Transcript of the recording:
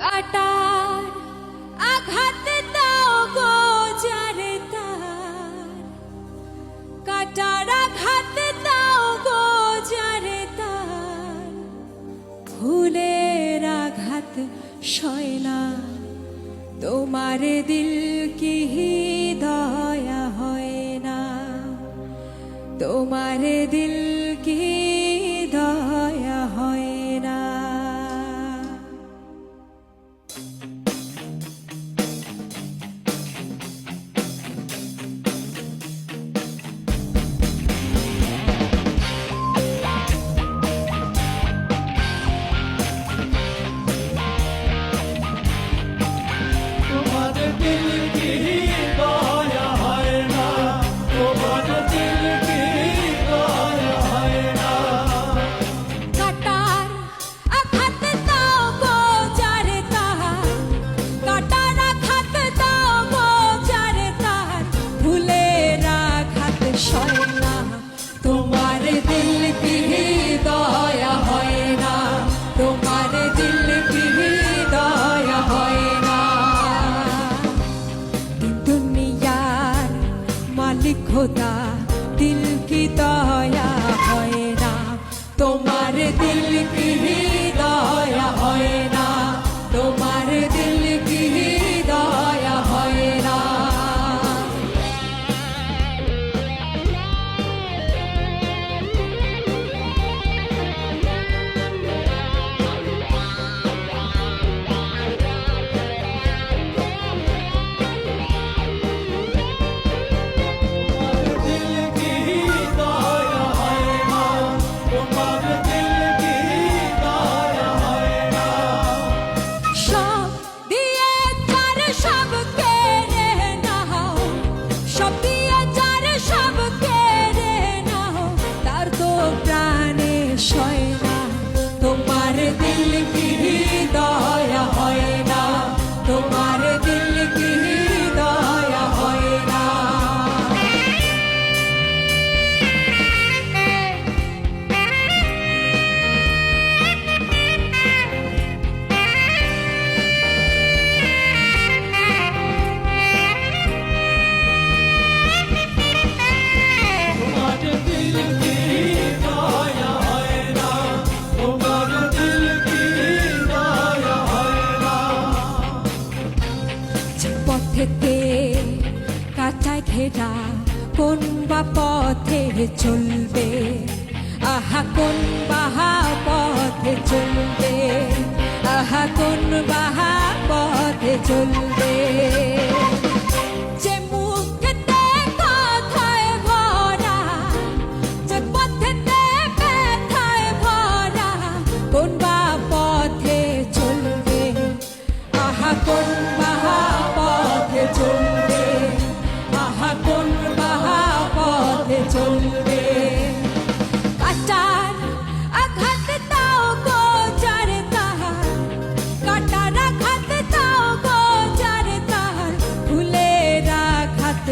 কাটার আঘাত দাও গো যারে তার, কাটার আঘাত দাও গো যারে তার, ফুলের আঘাত সয় না তোমার দিল কি দয়া হয় না, তোমার দিল কি দয়া হয় না। খোদা দিল কি দয়া হয় না, তোমার দিল কি দয়া হয় না, তোমার দিল কি দয়া হয় না। কাঁটায় ঘেরা কোন বা পথে চলবে, আহা কোন বাহা পথে চলবে, আহা কোন বাহা পথে চলবে। যে মুখেতে কথায় ভরা, যে পথেতে ব্যথায় ভরা, কোন বা পথে চলবে, আহা কোন বাহা পথে চলবে, আহা কোন বাহা পথে চলবে। কাটার আঘাত দাও গো যারে তাহার, কাটার আঘাত দাও গো যারে তাহার, ফুলের আঘাত